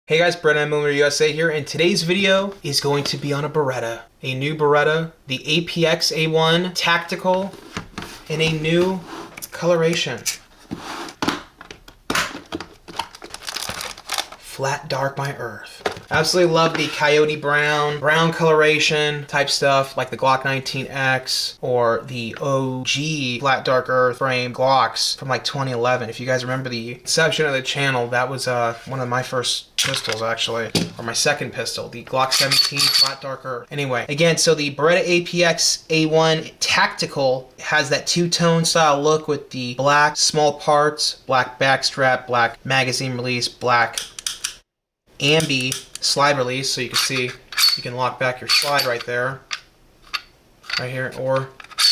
Hey guys, Beretta USA here, and today's video is going to be on a Beretta. A new Beretta, the APXA1 Tactical, in a new coloration. Flat Dark My Earth. Absolutely love the coyote brown coloration type stuff like the Glock 19X or the OG Flat Dark Earth frame Glocks from like 2011. If you guys remember the inception of the channel, that was one of my first pistols actually, or my second pistol, the Glock 17 Flat Dark Earth. Anyway, again, so the Beretta APXA1 Tactical has that two-tone style look with the black small parts, black backstrap, black magazine release, black ambi slide release, so you can see you can lock back your slide right there, right here, or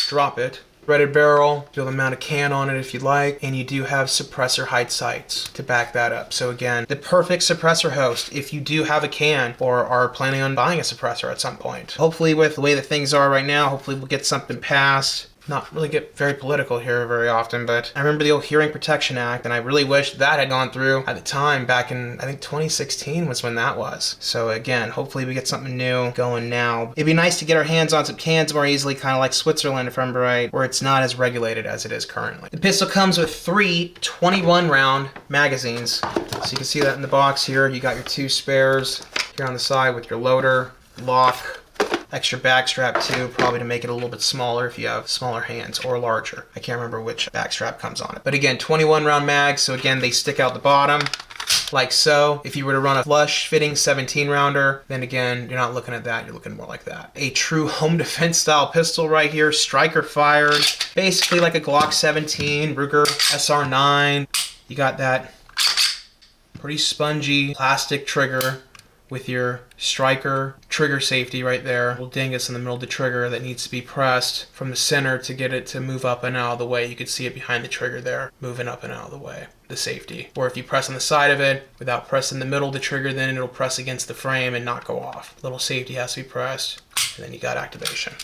drop it. Threaded barrel, be able to mount a can on it if you'd like, and you do have suppressor height sights to back that up. So again, the perfect suppressor host if you do have a can or are planning on buying a suppressor at some point. Hopefully with the way that things are right now, hopefully we'll get something passed. Not really get very political here very often, but I remember the old Hearing Protection Act, and I really wish that had gone through at the time back in, I think 2016 was when that was. So again, hopefully we get something new going now. It'd be nice to get our hands on some cans more easily, kind of like Switzerland if I remember right, where it's not as regulated as it is currently. The pistol comes with 3 21 round magazines. So you can see that in the box here. You got your 2 spares here on the side with your loader, lock, extra backstrap too, probably to make it a little bit smaller if you have smaller hands, or larger. I can't remember which backstrap comes on it. But again, 21 round mags, so again, they stick out the bottom like so. If you were to run a flush fitting 17 rounder, then again, you're not looking at that, you're looking more like that. A true home defense style pistol right here, striker fired, basically like a Glock 17, Ruger SR9. You got that pretty spongy plastic trigger with your striker trigger safety right there. Little dingus in the middle of the trigger that needs to be pressed from the center to get it to move up and out of the way. You can see it behind the trigger there, moving up and out of the way, the safety. Or if you press on the side of it without pressing the middle of the trigger, then it'll press against the frame and not go off. Little safety has to be pressed, and then you got activation.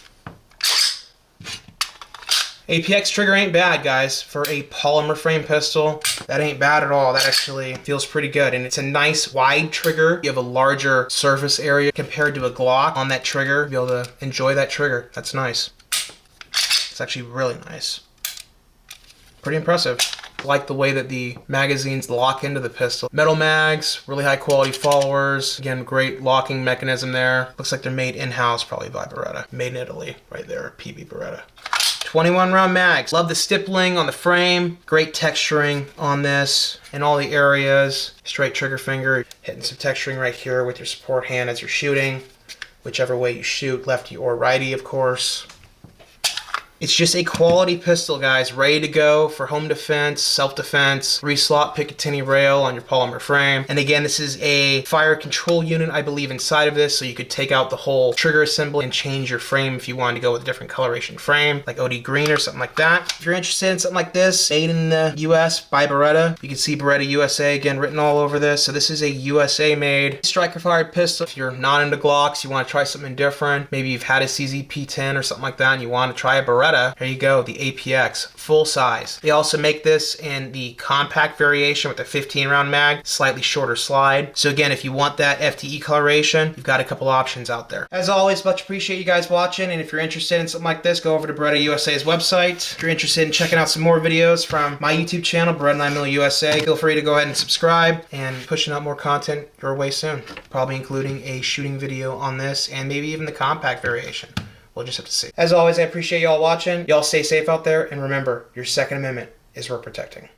APX trigger ain't bad, guys. For a polymer frame pistol, that ain't bad at all. That actually feels pretty good, and it's a nice wide trigger. You have a larger surface area compared to a Glock on that trigger. You'll be able to enjoy that trigger. That's nice. It's actually really nice. Pretty impressive. I like the way that the magazines lock into the pistol. Metal mags, really high quality followers. Again, great locking mechanism there. Looks like they're made in-house, probably by Beretta. Made in Italy, right there, PB Beretta. 21 round mags. Love the stippling on the frame. Great texturing on this in all the areas. Straight trigger finger. Hitting some texturing right here with your support hand as you're shooting. Whichever way you shoot, lefty or righty, of course. It's just a quality pistol, guys, ready to go for home defense, self-defense, 3-slot Picatinny rail on your polymer frame. And again, this is a fire control unit, I believe, inside of this, so you could take out the whole trigger assembly and change your frame if you wanted to go with a different coloration frame, like OD green or something like that. If you're interested in something like this, made in the US by Beretta, you can see Beretta USA again written all over this. So this is a USA-made striker-fired pistol. If you're not into Glocks, you want to try something different, maybe you've had a CZP-10 or something like that and you want to try a Beretta, there you go, the APX, full size. They also make this in the compact variation with a 15 round mag, slightly shorter slide. So again, if you want that FDE coloration, you've got a couple options out there. As always, much appreciate you guys watching, and if you're interested in something like this, go over to Beretta USA's website. If you're interested in checking out some more videos from my YouTube channel, Beretta 9mm USA, feel free to go ahead and subscribe, and pushing out more content your way soon. Probably including a shooting video on this, and maybe even the compact variation. We'll just have to see. As always, I appreciate y'all watching. Y'all stay safe out there, and remember, your Second Amendment is worth protecting.